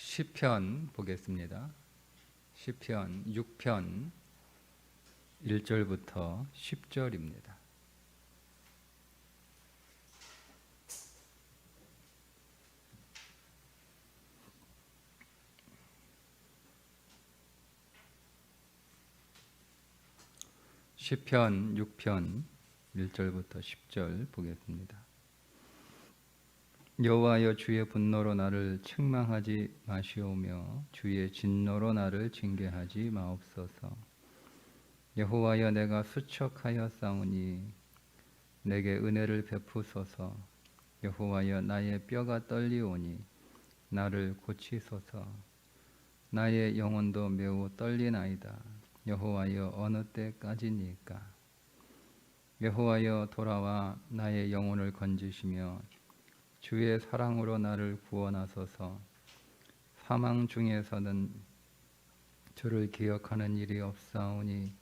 시편 보겠습니다. 시편 6편 1절부터 10절입니다. 시편 6편 1절부터 10절 보겠습니다. 여호와여, 주의 분노로 나를 책망하지 마시오며 주의 진노로 나를 징계하지 마옵소서. 여호와여, 내가 수척하여 싸우니 내게 은혜를 베푸소서. 여호와여, 나의 뼈가 떨리오니 나를 고치소서. 나의 영혼도 매우 떨리나이다. 여호와여, 어느 때까지니까? 여호와여, 돌아와 나의 영혼을 건지시며 주의 사랑으로 나를 구원하소서. 사망 중에서는 주를 기억하는 일이 없사오니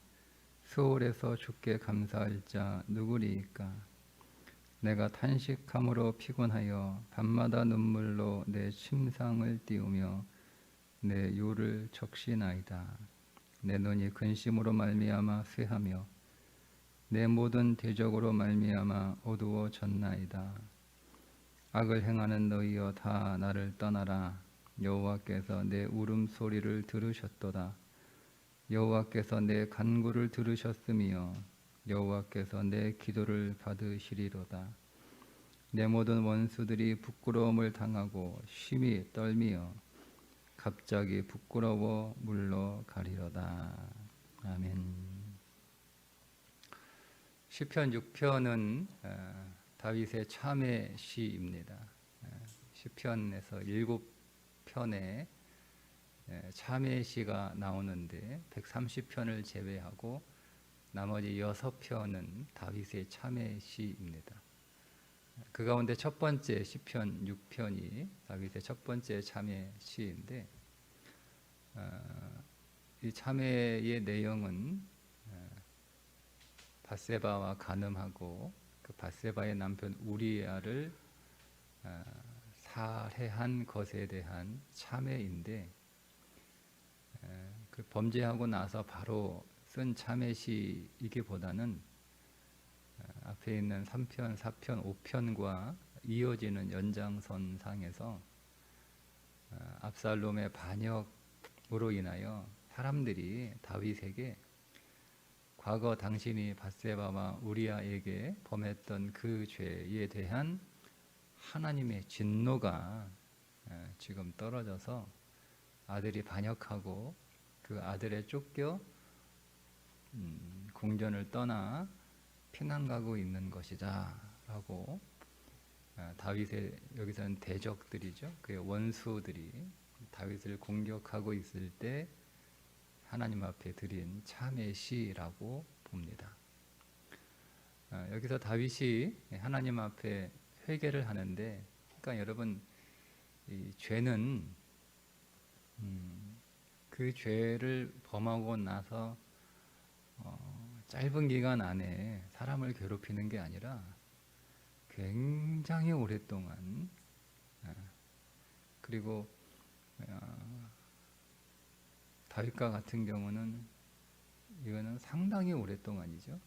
수월에서 주께 감사할 자 누구리이까? 내가 탄식함으로 피곤하여 밤마다 눈물로 내 침상을 띄우며 내 유를 적시나이다. 내 눈이 근심으로 말미암아 쇠하며 내 모든 대적으로 말미암아 어두워졌나이다. 악을 행하는 너희여, 다 나를 떠나라. 여호와께서 내 울음소리를 들으셨도다. 여호와께서 내 간구를 들으셨으며 여호와께서 내 기도를 받으시리로다. 내 모든 원수들이 부끄러움을 당하고 심히 떨미어 갑자기 부끄러워 물러가리로다. 아멘. 시편 6편은 다윗의 참회 시입니다. 시편에서 7편의 참회 시가 나오는데 130편을 제외하고 나머지 6편은 다윗의 참회 시입니다. 그 가운데 첫 번째 시편 6편이 다윗의 첫 번째 참회 시인데, 이 참회의 내용은 밧세바와 간음하고 그 밧세바의 남편 우리야를 살해한 것에 대한 참회인데, 그 범죄하고 나서 바로 쓴 참회시이기보다는 앞에 있는 3편, 4편, 5편과 이어지는 연장선상에서 압살롬의 반역으로 인하여 사람들이 다윗에게 과거 당신이 밧세바와 우리야에게 범했던 그 죄에 대한 하나님의 진노가 지금 떨어져서 아들이 반역하고 그 아들에 쫓겨 궁전을 떠나 피난 가고 있는 것이다 라고 다윗의, 여기서는 대적들이죠, 그의 원수들이 다윗을 공격하고 있을 때 하나님 앞에 드린 참회 시라고 봅니다. 여기서 다윗이 하나님 앞에 회개를 하는데, 그러니까 여러분, 이 죄는 그 죄를 범하고 나서 짧은 기간 안에 사람을 괴롭히는 게 아니라 굉장히 오랫동안, 그리고 다윗과 같은 경우는 이거는 상당히 오랫동안이죠.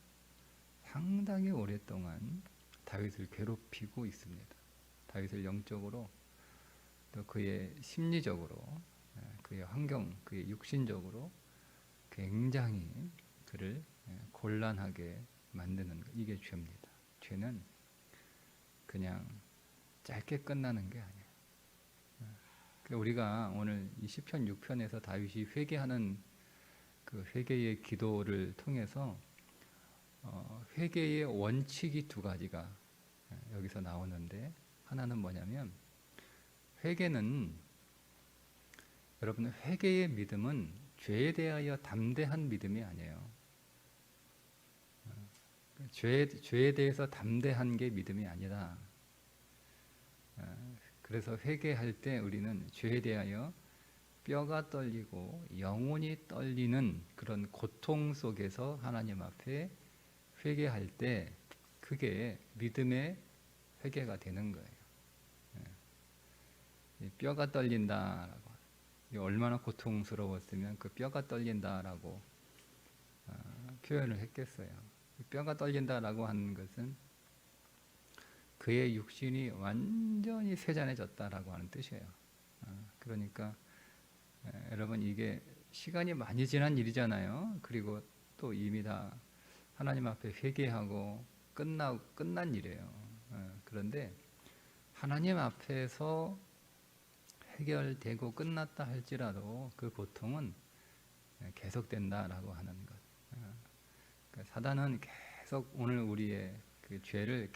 상당히 오랫동안 다윗을 괴롭히고 있습니다. 다윗을 영적으로, 또 그의 심리적으로, 그의 환경, 그의 육신적으로 굉장히 그를 곤란하게 만드는 것, 이게 죄입니다. 죄는 그냥 짧게 끝나는 게 아니에요. 우리가 오늘 이 시편 6편에서 다윗이 회개하는 그 회개의 기도를 통해서 회개의 원칙이 두 가지가 여기서 나오는데, 하나는 뭐냐면, 회개는, 여러분, 회개의 믿음은 죄에 대하여 담대한 믿음이 아니에요. 죄에 대해서 담대한 게 믿음이 아니라, 그래서 회개할 때 우리는 죄에 대하여 뼈가 떨리고 영혼이 떨리는 그런 고통 속에서 하나님 앞에 회개할 때 그게 믿음의 회개가 되는 거예요. 뼈가 떨린다라고, 얼마나 고통스러웠으면 그 뼈가 떨린다라고 표현을 했겠어요. 뼈가 떨린다라고 하는 것은 그의 육신이 완전히 쇠잔해졌다라고 하는 뜻이에요. 그러니까 여러분 이게 시간이 많이 지난 일이잖아요. 그리고 또 이미 다 하나님 앞에 회개하고 끝난 일이에요. 그런데 하나님 앞에서 해결되고 끝났다 할지라도 그 고통은 계속된다라고 하는 것. 그러니까 사단은 계속 오늘 우리의 그 죄를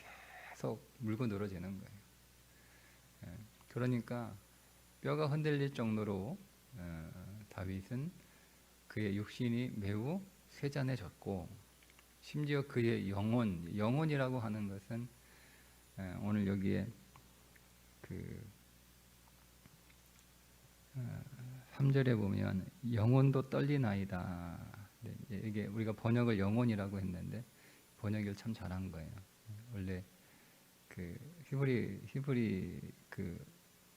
계속 물고 늘어지는 거예요. 그러니까 뼈가 흔들릴 정도로 다윗은 그의 육신이 매우 쇠잔해졌고, 심지어 그의 영혼이라고 하는 것은 오늘 여기에 그 3절에 보면 영혼도 떨리나이다. 이게 우리가 번역을 영혼이라고 했는데 번역을 참 잘한 거예요. 원래 그 히브리 그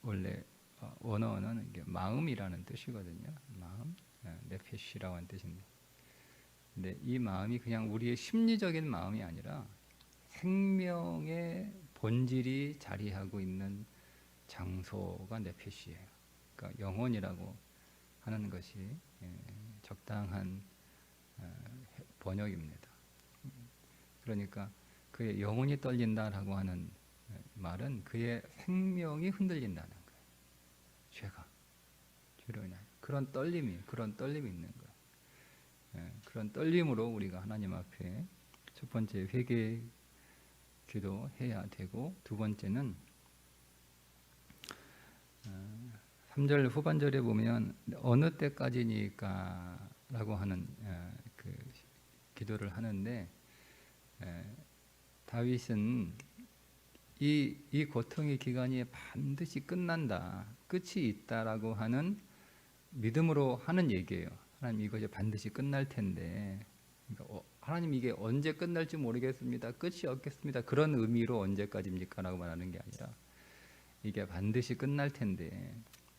원래 원어는 이게 마음이라는 뜻이거든요. 마음, 네페시라고 하는 뜻인데, 근데 이 마음이 그냥 우리의 심리적인 마음이 아니라 생명의 본질이 자리하고 있는 장소가 네페시예요. 그러니까 영혼이라고 하는 것이 적당한 번역입니다. 그러니까 그의 영혼이 떨린다라고 하는 말은 그의 생명이 흔들린다는 거예요. 죄로 인한 그런 떨림이 있는 거예요. 그런 떨림으로 우리가 하나님 앞에 첫 번째 회개 기도해야 되고, 두 번째는 3절 후반절에 보면 어느 때까지니까 라고 하는 그 기도를 하는데, 다윗은 이 고통의 기간이 반드시 끝난다, 끝이 있다라고 하는 믿음으로 하는 얘기예요. 하나님 이것이 반드시 끝날 텐데, 그러니까 하나님 이게 언제 끝날지 모르겠습니다, 끝이 없겠습니다, 그런 의미로 언제까지입니까? 라고 말하는 게 아니라 이게 반드시 끝날 텐데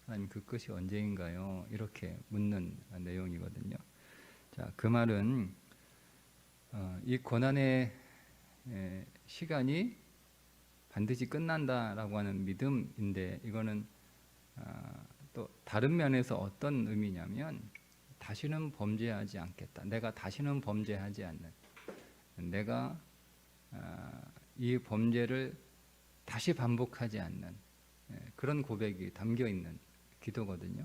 하나님 그 끝이 언제인가요? 이렇게 묻는 내용이거든요. 자, 그 말은 이 고난의 시간이 반드시 끝난다라고 하는 믿음인데, 이거는 또 다른 면에서 어떤 의미냐면 다시는 범죄하지 않겠다, 내가 다시는 범죄하지 않는, 내가 이 범죄를 다시 반복하지 않는 그런 고백이 담겨 있는 기도거든요.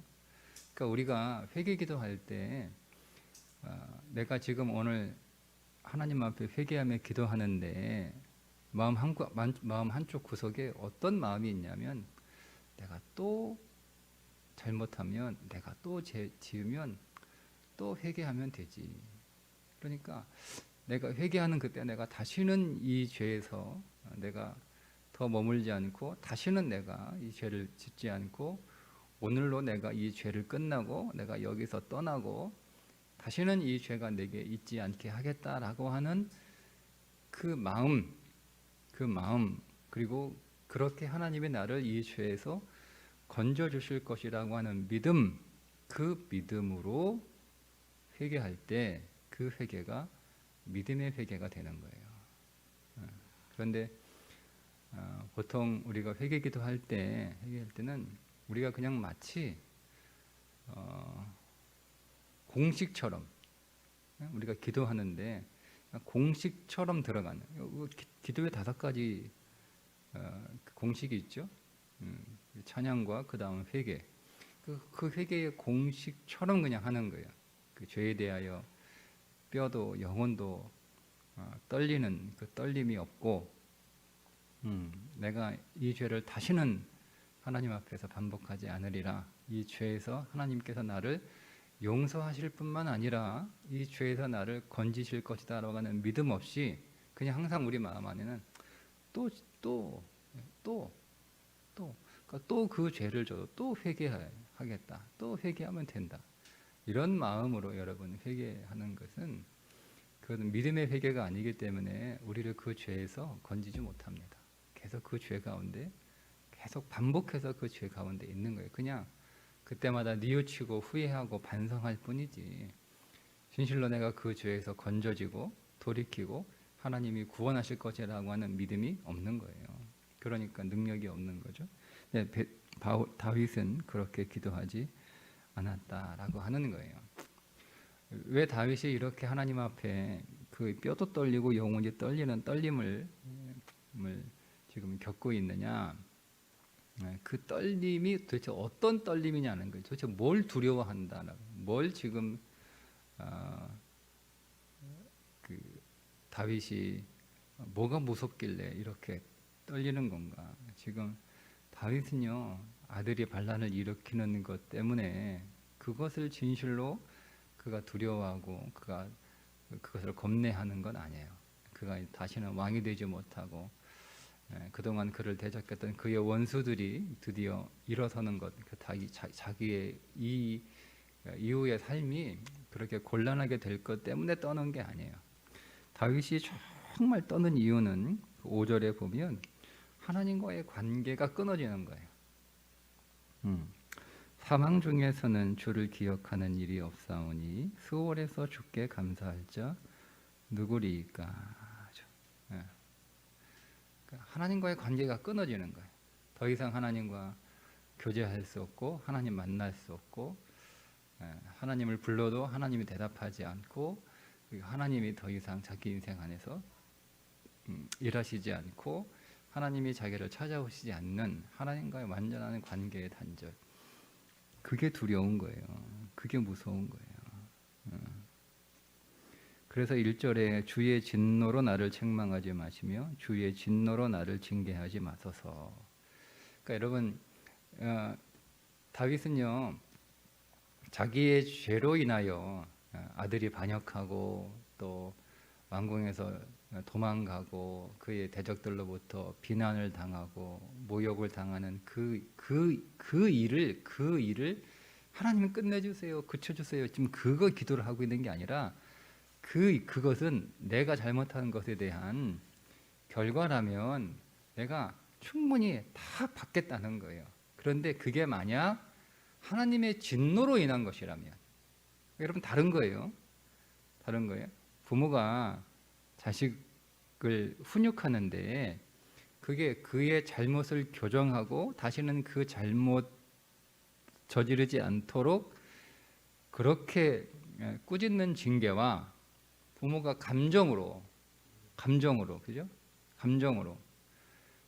그러니까 우리가 회개 기도할 때 내가 지금 오늘 하나님 앞에 회개하며 기도하는데 마음 한쪽 구석에 어떤 마음이 있냐면, 내가 또 잘못하면, 내가 또 지으면 또 회개하면 되지. 그러니까 내가 회개하는 그때 내가 다시는 이 죄에서 내가 더 머물지 않고, 다시는 내가 이 죄를 짓지 않고, 오늘로 내가 이 죄를 끝나고 내가 여기서 떠나고 다시는 이 죄가 내게 있지 않게 하겠다라고 하는 그 마음, 그리고 그렇게 하나님이 나를 이 죄에서 건져 주실 것이라고 하는 믿음, 그 믿음으로 회개할 때 그 회개가 믿음의 회개가 되는 거예요. 그런데 보통 우리가 회개 기도할 때는 우리가 그냥 마치 공식처럼, 우리가 기도하는데 공식처럼 들어가는, 기도에 5가지 공식이 있죠. 찬양과 그 다음 회개, 그 회개의 공식처럼 그냥 하는 거예요. 그 죄에 대하여 뼈도 영혼도 떨리는 그 떨림이 없고, 내가 이 죄를 다시는 하나님 앞에서 반복하지 않으리라, 이 죄에서 하나님께서 나를 용서하실 뿐만 아니라 이 죄에서 나를 건지실 것이다 라고 하는 믿음 없이 그냥 항상 우리 마음 안에는 또 그 죄를 져도 또 회개하겠다, 또 회개하면 된다, 이런 마음으로 여러분 회개하는 것은 그것은 믿음의 회개가 아니기 때문에 우리를 그 죄에서 건지지 못합니다. 계속 그 죄 가운데, 계속 반복해서 그 죄 가운데 있는 거예요. 그냥 그때마다 뉘우치고 후회하고 반성할 뿐이지, 진실로 내가 그 죄에서 건져지고 돌이키고 하나님이 구원하실 것이라고 하는 믿음이 없는 거예요. 그러니까 능력이 없는 거죠. 네, 다윗은 그렇게 기도하지 않았다라고 하는 거예요. 왜 다윗이 이렇게 하나님 앞에 그 뼈도 떨리고 영혼이 떨리는 떨림을 지금 겪고 있느냐? 그 떨림이 도대체 어떤 떨림이냐는 거예요. 도대체 뭘 두려워한다라고, 뭘 지금 그 다윗이 뭐가 무섭길래 이렇게 떨리는 건가? 지금 다윗은요, 아들이 반란을 일으키는 것 때문에 그것을 진실로 그가 두려워하고 그가 그것을 겁내하는 건 아니에요. 그가 다시는 왕이 되지 못하고 그동안 그를 대적했던 그의 원수들이 드디어 일어서는 것, 자기의 이 이후의 삶이 그렇게 곤란하게 될 것 때문에 떠는 게 아니에요. 다윗이 정말 떠는 이유는 5절에 보면 하나님과의 관계가 끊어지는 거예요. 사망 중에서는 주를 기억하는 일이 없사오니 수월에서 주께 감사할 자 누구리이까. 하나님과의 관계가 끊어지는 거예요. 더 이상 하나님과 교제할 수 없고 하나님 만날 수 없고 하나님을 불러도 하나님이 대답하지 않고 하나님이 더 이상 자기 인생 안에서 일하시지 않고 하나님이 자기를 찾아오시지 않는 하나님과의 완전한 관계의 단절, 그게 두려운 거예요. 그게 무서운 거예요. 그래서 1절에 주의 진노로 나를 책망하지 마시며 주의 진노로 나를 징계하지 마소서. 그러니까 여러분, 다윗은요, 자기의 죄로 인하여 아들이 반역하고 또 왕궁에서 도망가고 그의 대적들로부터 비난을 당하고 모욕을 당하는 그 일을 하나님 끝내주세요, 그쳐주세요, 지금 그거 기도를 하고 있는 게 아니라 그것은 내가 잘못한 것에 대한 결과라면 내가 충분히 다 받겠다는 거예요. 그런데 그게 만약 하나님의 진노로 인한 것이라면, 여러분, 다른 거예요. 다른 거예요. 부모가 자식을 훈육하는데 그게 그의 잘못을 교정하고 다시는 그 잘못 저지르지 않도록 그렇게 꾸짖는 징계와 부모가 감정으로 그죠? 감정으로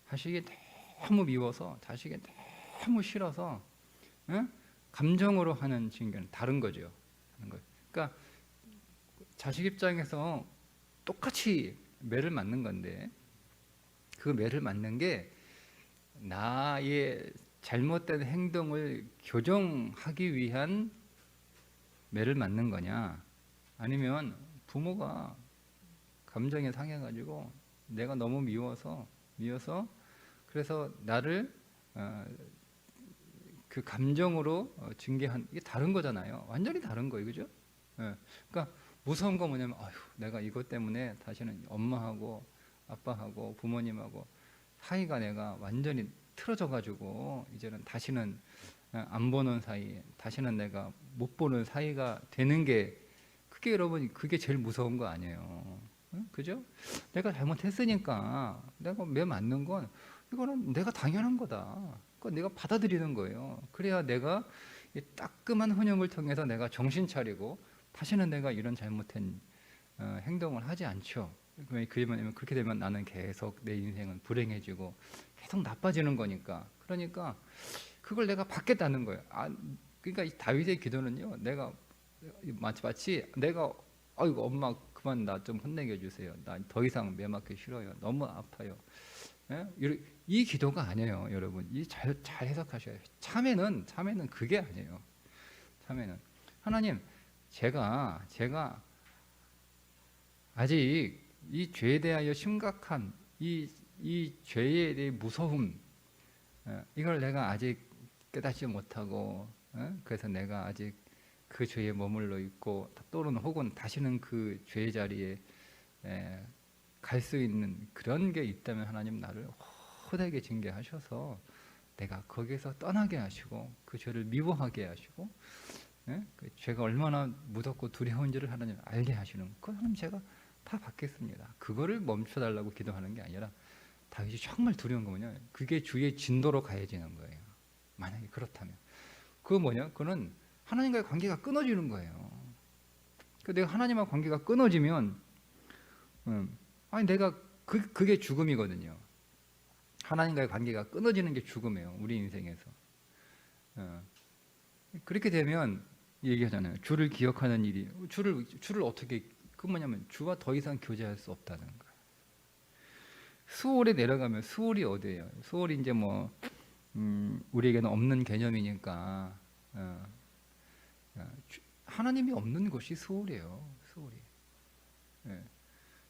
자식이 너무 미워서 자식이 너무 싫어서 감정으로 하는 징계는 다른 거죠. 그러니까 자식 입장에서 똑같이 매를 맞는 건데 그 매를 맞는 게 나의 잘못된 행동을 교정하기 위한 매를 맞는 거냐, 아니면 부모가 감정에 상해가지고 내가 너무 미워서 그래서 나를 그 감정으로 징계한, 이게 다른 거잖아요. 완전히 다른 거예요, 그죠? 그러니까 무서운 거 뭐냐면, 내가 이것 때문에 다시는 엄마하고 아빠하고 부모님하고 사이가 내가 완전히 틀어져가지고 이제는 다시는 안 보는 사이, 다시는 내가 못 보는 사이가 되는 게, 그게 여러분, 그게 제일 무서운 거 아니에요? 그죠? 내가 잘못했으니까 내가 매 맞는 건 이거는 내가 당연한 거다. 그건 내가 받아들이는 거예요. 그래야 내가 이 따끔한 훈육을 통해서 내가 정신 차리고 다시는 내가 이런 잘못된 행동을 하지 않죠. 그러면 그렇게 되면 나는 계속 내 인생은 불행해지고 계속 나빠지는 거니까. 그러니까 그걸 내가 받겠다는 거예요. 그러니까 이 다윗의 기도는요, 내가 마치 내가 아이고 엄마 그만 나 좀 혼내게 해주세요. 나 더 이상 매 맞기 싫어요. 너무 아파요. 이 기도가 아니에요, 여러분. 이 잘 해석하셔야 돼요. 참회는 그게 아니에요. 참회는 하나님, 제가 아직 이 죄에 대하여 심각한 이 죄에 대해 무서움, 이걸 내가 아직 깨닫지 못하고, 그래서 내가 아직 그 죄에 머물러 있고 또는 혹은 다시는 그 죄의 자리에 갈 수 있는 그런 게 있다면 하나님 나를 호되게 징계하셔서 내가 거기에서 떠나게 하시고 그 죄를 미워하게 하시고, 그 죄가 얼마나 무섭고 두려운지를 하나님 알게 하시는, 그걸 하나님 제가 다 받겠습니다. 그거를 멈춰달라고 기도하는 게 아니라, 다윗이 정말 두려운 거냐, 그게 주의 진도로 가해지는 거예요. 만약에 그렇다면 그거 뭐냐, 그거는 하나님과의 관계가 끊어지는 거예요. 내가 하나님과 관계가 끊어지면, 아니 내가 그게 죽음이거든요. 하나님과의 관계가 끊어지는 게 죽음이에요, 우리 인생에서. 그렇게 되면 얘기하잖아요. 주를 기억하는 일이, 주를 어떻게, 그 뭐냐면 주와 더 이상 교제할 수 없다는 거예요. 수월에 내려가면, 수월이 어디예요? 수월이 이제 뭐 우리에게는 없는 개념이니까, 하나님이 없는 것이 수월이에요. 수월이.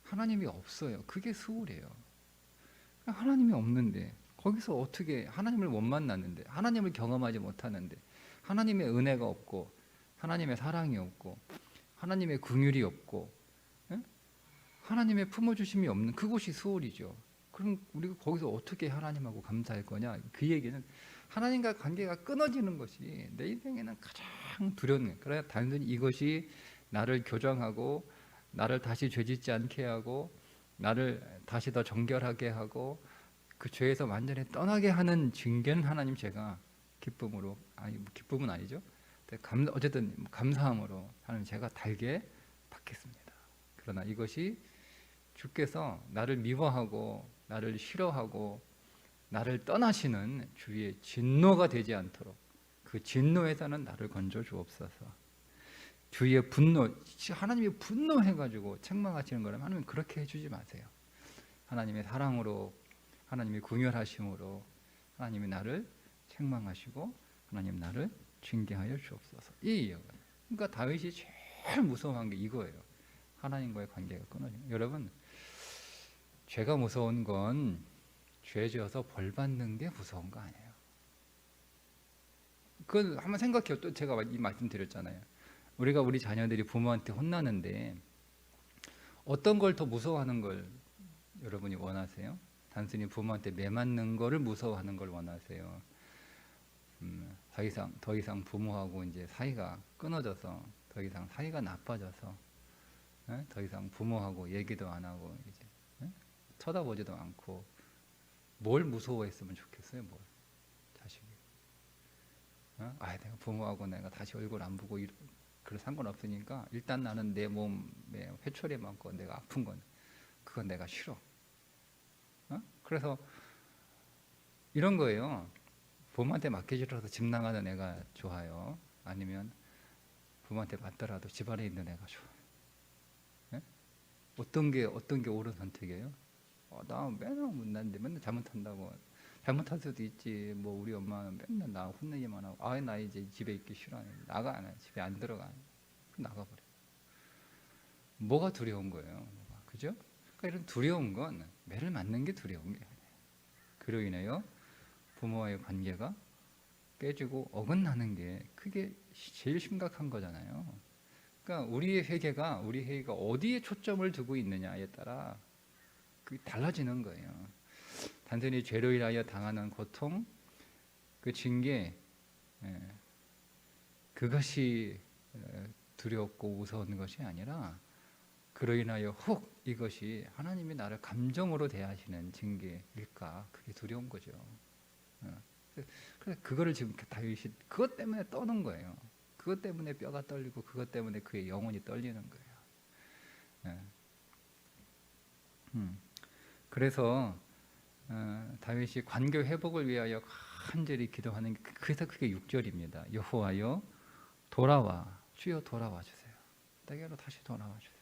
하나님이 없어요. 그게 수월이에요. 하나님이 없는데 거기서 어떻게, 하나님을 못 만났는데, 하나님을 경험하지 못하는데, 하나님의 은혜가 없고, 하나님의 사랑이 없고, 하나님의 긍휼이 없고, 하나님의 품어주심이 없는 그곳이 수월이죠. 그럼 우리가 거기서 어떻게 하나님하고 감사할 거냐? 그 얘기는 하나님과 관계가 끊어지는 것이 내 인생에는 가장 두려운 거예요. 그래야 단순히 이것이 나를 교정하고, 나를 다시 죄짓지 않게 하고, 나를 다시 더 정결하게 하고, 그 죄에서 완전히 떠나게 하는 징계는 하나님 제가 기쁨으로, 아니 기쁨은 아니죠, 어쨌든 감사함으로 하나님 제가 달게 받겠습니다. 그러나 이것이 주께서 나를 미워하고 나를 싫어하고 나를 떠나시는 주의 진노가 되지 않도록, 그 진노에서는 나를 건져 주옵소서. 주의 분노, 하나님이 분노해가지고 책망하시는 거라면 하나님 그렇게 해주지 마세요. 하나님의 사랑으로, 하나님의 긍휼하심으로 하나님이 나를 책망하시고 하나님 나를 징계하여 주옵소서. 이 이야기. 그러니까 다윗이 제일 무서워한 게 이거예요. 하나님과의 관계가 끊어지는. 여러분, 죄가 무서운 건 죄 지어서 벌 받는 게 무서운 거 아니에요. 그건 한번 생각해요. 또 제가 이 말씀 드렸잖아요. 우리가 우리 자녀들이 부모한테 혼나는데 어떤 걸 더 무서워하는 걸 여러분이 원하세요? 단순히 부모한테 매맞는 거를 무서워하는 걸 원하세요? 더 이상 부모하고 이제 사이가 끊어져서, 더 이상 사이가 나빠져서, 더 이상 부모하고 얘기도 안 하고 이제 쳐다보지도 않고, 뭘 무서워했으면 좋겠어요? 뭘? 자식이. 내가 부모하고 내가 다시 얼굴 안 보고 그럴 상관없으니까 일단 나는 내 몸에 회초리 많고 내가 아픈 건, 그건 내가 싫어. 그래서 이런 거예요. 부모한테 맡기지라도 집 나가는 애가 좋아요? 아니면 부모한테 맞더라도 집 안에 있는 애가 좋아요? 어떤 게 옳은 선택이에요? 나 맨날 못났는데 맨날 잘못한다고. 잘못할 수도 있지. 뭐 우리 엄마는 맨날 나 혼내기만 하고, 나 이제 집에 있기 싫어. 나가, 안 해. 집에 안 들어가. 나가버려. 뭐가 두려운 거예요? 그죠? 그러니까 이런 두려운 건 매를 맞는 게 두려운 게 아니에요. 그로 인하여 부모와의 관계가 깨지고 어긋나는 게 그게 제일 심각한 거잖아요. 그러니까 우리의 회개가 어디에 초점을 두고 있느냐에 따라 그게 달라지는 거예요. 단순히 죄로 인하여 당하는 고통, 그 징계, 그것이 두렵고 무서운 것이 아니라, 그로 인하여 혹 이것이 하나님이 나를 감정으로 대하시는 징계일까, 그게 두려운 거죠. 그래서 그거를 지금 다윗이 그것 때문에 떠는 거예요. 그것 때문에 뼈가 떨리고, 그것 때문에 그의 영혼이 떨리는 거예요. 그래서 다윗이 관계 회복을 위하여 간절히 기도하는 게, 그래서 그게 6절입니다. 여호와여 돌아와, 주여 돌아와 주세요. 내게로 다시 돌아와 주세요.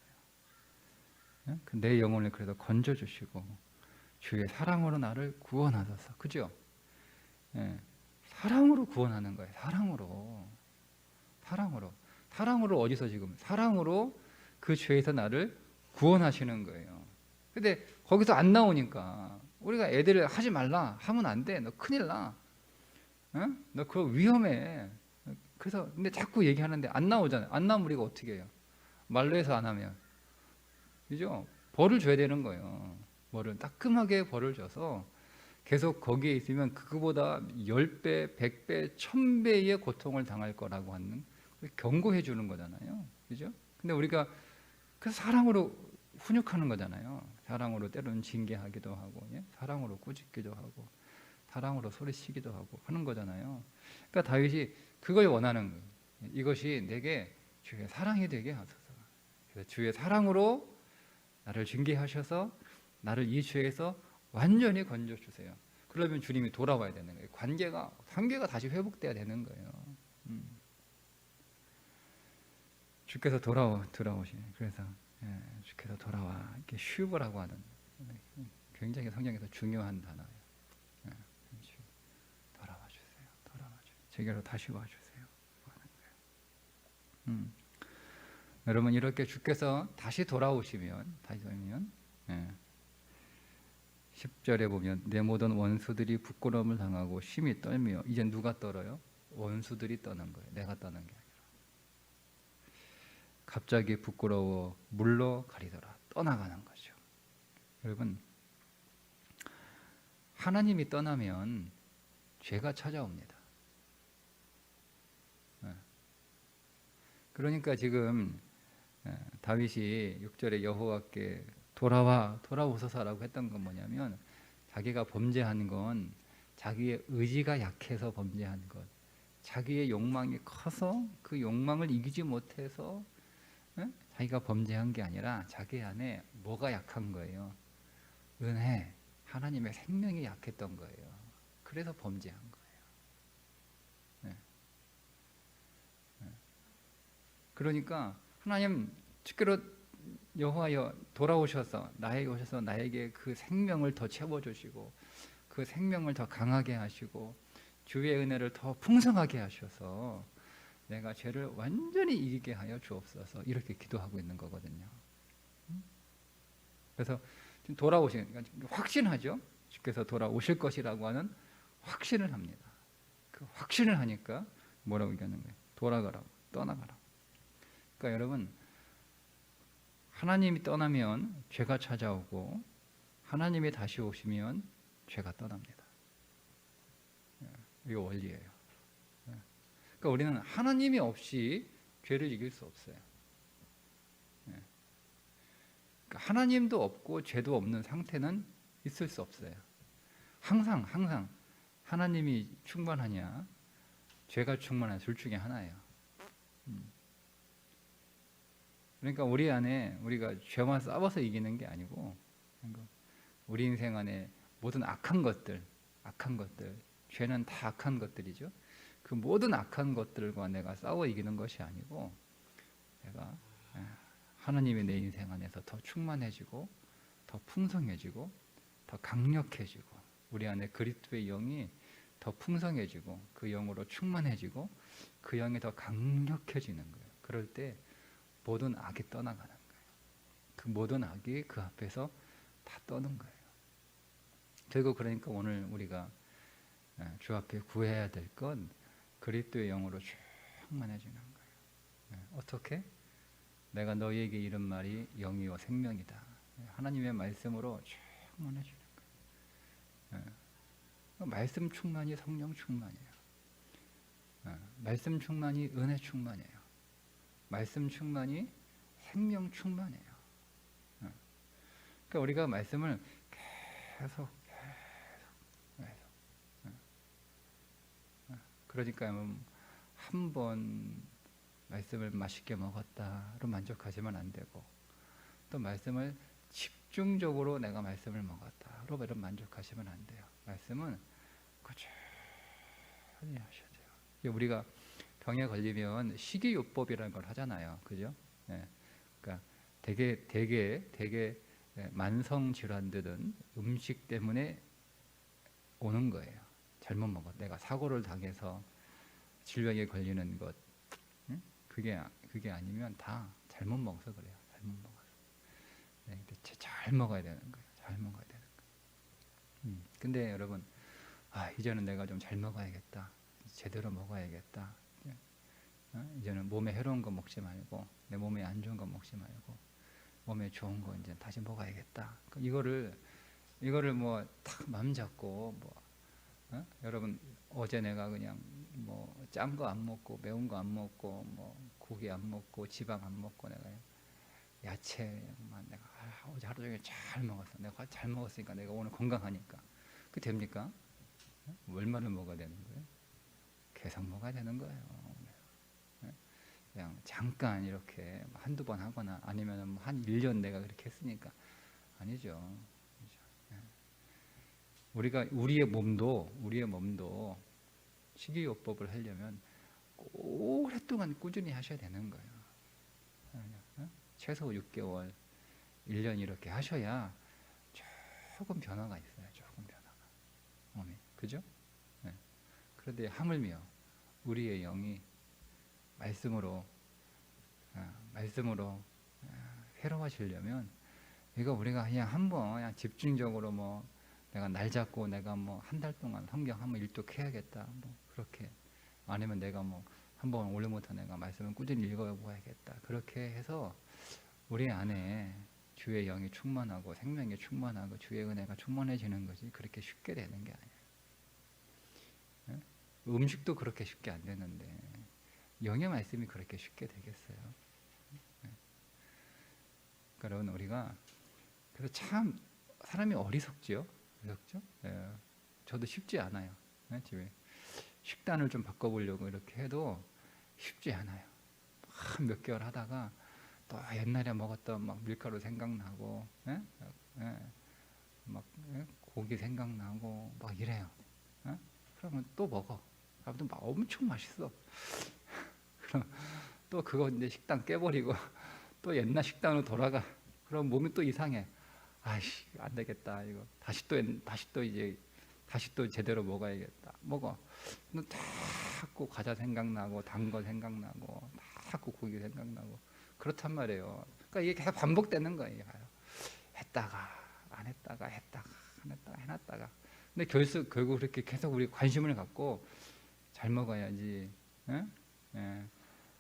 내 영혼을 그래도 건져 주시고 주의 사랑으로 나를 구원하소서. 그죠? 사랑으로 구원하는 거예요. 사랑으로 어디서 지금? 사랑으로 그 죄에서 나를 구원하시는 거예요. 근데 거기서 안 나오니까 우리가 애들을 하지 말라 하면 안 돼. 너 큰일 나. 너 그거 위험해. 그래서 근데 자꾸 얘기하는데 안 나오잖아요. 안 나오면 우리가 어떻게 해요? 말로 해서 안 하면, 그죠? 벌을 줘야 되는 거예요. 따끔하게 벌을 줘서 계속 거기에 있으면 그거보다 10배, 100배, 1000배의 고통을 당할 거라고 하는 경고해 주는 거잖아요. 그죠? 근데 우리가 그 사랑으로 훈육하는 거잖아요. 사랑으로 때로는 징계하기도 하고, 예? 사랑으로 꾸짖기도 하고, 사랑으로 소리치기도 하고 하는 거잖아요. 그러니까 다윗이 그걸 원하는 거예요. 이것이 내게 주의 사랑이 되게 하소서. 그래서 주의 사랑으로 나를 징계하셔서 나를 이 죄에서 완전히 건져 주세요. 그러면 주님이 돌아와야 되는 거예요. 관계가 다시 회복돼야 되는 거예요. 주께서 돌아오시. 그래서 주께서 돌아와 이렇게 슈브라고 하는 굉장히 성경에서 중요한 단어예요. 돌아와 주세요. 돌아와 주세요. 제게로 다시 와 주세요. 하는 거예요. 여러분 이렇게 주께서 다시 돌아오시면 10절에 보면 내 모든 원수들이 부끄러움을 당하고 심히 떨며 이제 누가 떨어요? 원수들이 떠는 거예요. 내가 떠는 게 아니라. 갑자기 부끄러워 물러가리더라. 떠나가는 거죠. 여러분 하나님이 떠나면 죄가 찾아옵니다. 그러니까 지금 다윗이 6절에 여호와께 돌아오소서라고 했던 건 뭐냐면 자기가 범죄한 건 자기의 의지가 약해서 범죄한 것, 자기의 욕망이 커서 그 욕망을 이기지 못해서 자기가 범죄한 게 아니라 자기 안에 뭐가 약한 거예요? 은혜, 하나님의 생명이 약했던 거예요. 그래서 범죄한 거예요. 그러니까 하나님 주께로 여호와여 돌아오셔서 나에게 오셔서 나에게 그 생명을 더 채워주시고 그 생명을 더 강하게 하시고 주의 은혜를 더 풍성하게 하셔서 내가 죄를 완전히 이기게 하여 주옵소서 이렇게 기도하고 있는 거거든요. 그래서 지금 돌아오시니까 확신하죠. 주께서 돌아오실 것이라고 하는 확신을 합니다. 그 확신을 하니까 뭐라고 얘기하는 거예요? 돌아가라고, 떠나가라고. 그러니까 여러분 하나님이 떠나면 죄가 찾아오고 하나님이 다시 오시면 죄가 떠납니다. 이거 원리예요. 그러니까 우리는 하나님이 없이 죄를 이길 수 없어요. 그러니까 하나님도 없고 죄도 없는 상태는 있을 수 없어요. 항상 하나님이 충만하냐 죄가 충만한 둘 중에 하나예요. 그러니까 우리 안에 우리가 죄만 싸워서 이기는 게 아니고 우리 인생 안에 모든 악한 것들, 죄는 다 악한 것들이죠. 그 모든 악한 것들과 내가 싸워 이기는 것이 아니고 내가 하나님이 내 인생 안에서 더 충만해지고 더 풍성해지고 더 강력해지고 우리 안에 그리스도의 영이 더 풍성해지고 그 영으로 충만해지고 그 영이 더 강력해지는 거예요. 그럴 때 모든 악이 떠나가는 거예요. 그 모든 악이 그 앞에서 다 떠는 거예요. 결국 그러니까 오늘 우리가 주 앞에 구해야 될 건 그리스도의 영으로 충만해지는 거예요. 어떻게? 내가 너희에게 이른 말이 영이요 생명이다. 하나님의 말씀으로 충만해지는 거예요. 말씀 충만이 성령 충만이에요. 말씀 충만이 은혜 충만이에요. 말씀 충만이 생명 충만이에요. 그러니까 우리가 말씀을 계속 그러니까 한 번 말씀을 맛있게 먹었다로 만족하시면 안 되고 또 말씀을 집중적으로 내가 말씀을 먹었다로 만족하시면 안 돼요. 말씀은 꾸준히 하셔야 돼요. 우리가 병에 걸리면 식이요법이라는 걸 하잖아요. 그죠? 그러니까 되게 만성 질환들은 음식 때문에 오는 거예요. 잘못 먹어. 내가 사고를 당해서 질병에 걸리는 것, 그게 아니면 다 잘못 먹어서 그래요. 잘못 먹어서. 잘 먹어야 되는 거예요. 잘 먹어야 되는 거예요. 근데 여러분, 이제는 내가 좀 잘 먹어야겠다. 제대로 먹어야겠다. 이제는 몸에 해로운 거 먹지 말고 내 몸에 안 좋은 거 먹지 말고 몸에 좋은 거 이제 다시 먹어야겠다. 이거를 이거를 뭐 탁 마음 잡고 뭐 여러분 어제 내가 그냥 뭐 짠 거 안 먹고 매운 거 안 먹고 뭐 고기 안 먹고 지방 안 먹고 내가 야채만 내가 어제 하루 종일 잘 먹었어. 내가 잘 먹었으니까 내가 오늘 건강하니까 그 됩니까? 얼마를 먹어야 되는 거예요? 계속 먹어야 되는 거예요. 그냥 잠깐 이렇게 한두 번 하거나 아니면 한 1년 내가 그렇게 했으니까 아니죠. 우리가 우리의 몸도 식이요법을 하려면 오랫동안 꾸준히 하셔야 되는 거예요. 최소 6개월, 1년 이렇게 하셔야 조금 변화가 있어요. 조금 변화가 몸이 그죠? 네. 그런데 하물며 우리의 영이 말씀으로 새로워지려면 이거 우리가 그냥 한번 그냥 집중적으로 뭐 내가 날 잡고 내가 뭐 한 달 동안 성경 한번 일독해야겠다 뭐 그렇게 아니면 내가 뭐 한번 오늘부터 내가 말씀을 꾸준히 읽어보아야겠다 그렇게 해서 우리 안에 주의 영이 충만하고 생명이 충만하고 주의 은혜가 충만해지는 것이 그렇게 쉽게 되는 게 아니에요. 음식도 그렇게 쉽게 안 되는데 영의 말씀이 그렇게 쉽게 되겠어요. 그러면 우리가 그래서 참 사람이 어리석죠. 어리석죠? 저도 쉽지 않아요. 집에 식단을 좀 바꿔보려고 이렇게 해도 쉽지 않아요. 몇 개월 하다가 또 옛날에 먹었던 막 밀가루 생각나고, 막 고기 생각나고 막 이래요. 그러면 또 먹어. 그러면 막 엄청 맛있어. 그럼 또 그거 이제 식단 깨버리고 또 옛날 식단으로 돌아가. 그럼 몸이 또 이상해. 아이씨 안 되겠다 이거 다시 또 제대로 먹어야겠다. 먹어. 자꾸 과자 생각나고 단 거 생각나고 자꾸 고기 생각나고 그렇단 말이에요. 그러니까 이게 계속 반복되는 거예요. 했다가 안 했다가 했다가 안 했다가 해놨다가. 근데 결국 그렇게 계속 우리 관심을 갖고 잘 먹어야지,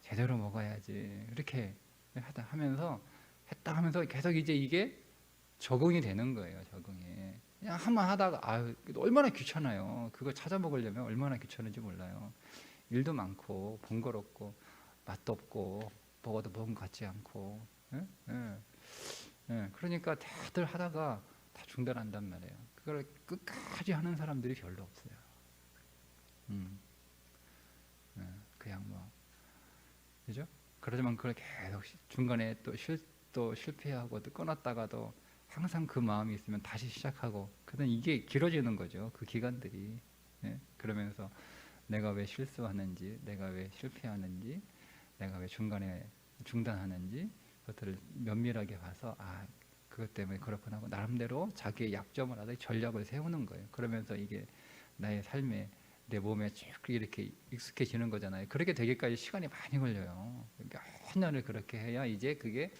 제대로 먹어야지 이렇게 했다 하면서 계속 이제 이게 적응이 되는 거예요. 적응이 그냥 한번 하다가 얼마나 귀찮아요. 그거 찾아 먹으려면 얼마나 귀찮은지 몰라요. 일도 많고 번거롭고 맛도 없고 먹어도 먹은 것 같지 않고 그러니까 다들 하다가 다 중단한단 말이에요. 그걸 끝까지 하는 사람들이 별로 없어요. 그냥 뭐 그죠? 그러지만 그걸 계속 중간에 또 실패하고 또 끊었다가도 항상 그 마음이 있으면 다시 시작하고 그러면 이게 길어지는 거죠. 그 기간들이. 그러면서 내가 왜 실수하는지, 내가 왜 실패하는지, 내가 왜 중간에 중단하는지 그것들을 면밀하게 봐서 그것 때문에 그렇구나 하고 나름대로 자기의 약점을 알아 전략을 세우는 거예요. 그러면서 이게 나의 삶에 내 몸에 쭉 이렇게 익숙해지는 거잖아요. 그렇게 되기까지 시간이 많이 걸려요. 몇 년을 그렇게 해야 이제 그게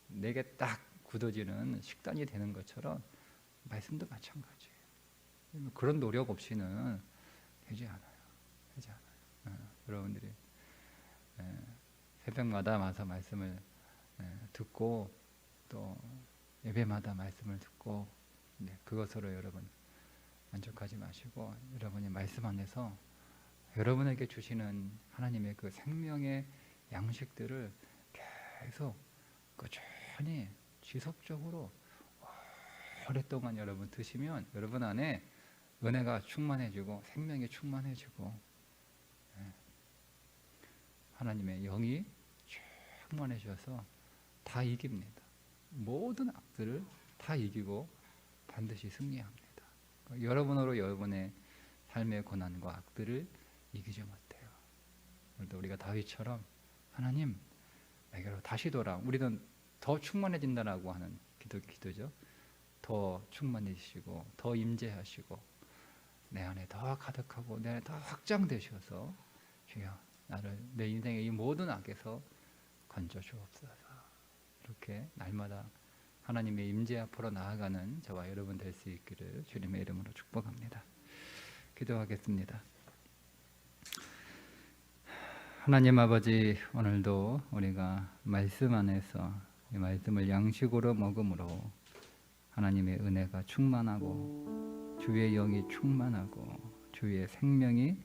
내게 딱 굳어지는 식단이 되는 것처럼 말씀도 마찬가지예요. 그런 노력 없이는 되지 않아요. 여러분들이 새벽마다 와서 말씀을 듣고 또 예배마다 말씀을 듣고 그것으로 여러분 만족하지 마시고 여러분이 말씀 안에서 여러분에게 주시는 하나님의 그 생명의 양식들을 계속 꾸준히 지속적으로 오랫동안 여러분 드시면 여러분 안에 은혜가 충만해지고 생명이 충만해지고 하나님의 영이 충만해져서 다 이깁니다. 모든 악들을 다 이기고 반드시 승리합니다. 여러분으로 여러분의 삶의 고난과 악들을 이기지 못해요. 오늘도 우리가 다윗처럼 하나님 내게로 다시 돌아. 우리는 더 충만해진다라고 하는 기도죠. 더 충만해지시고 더 임재하시고 내 안에 더 가득하고 내 안에 더 확장되셔서 주여 나를 내 인생의 이 모든 악에서 건져 주옵소서. 이렇게 날마다 하나님의 임재 앞으로 나아가는 저와 여러분 될 수 있기를 주님의 이름으로 축복합니다. 기도하겠습니다. 하나님 아버지, 오늘도 우리가 말씀 안에서 이 말씀을 양식으로 먹음으로 하나님의 은혜가 충만하고 주의 영이 충만하고 주의 생명이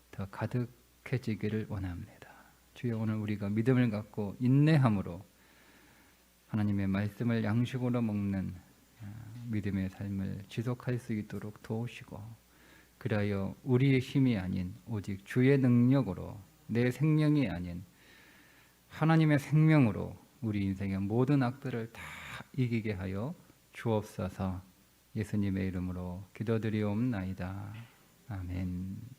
더 가득해지기를 원합니다. 주여, 오늘 우리가 믿음을 갖고 인내함으로 하나님의 말씀을 양식으로 먹는 믿음의 삶을 지속할 수 있도록 도우시고, 그리하여 우리의 힘이 아닌 오직 주의 능력으로, 내 생명이 아닌 하나님의 생명으로 우리 인생의 모든 악들을 다 이기게 하여 주옵소서. 예수님의 이름으로 기도드리옵나이다. 아멘.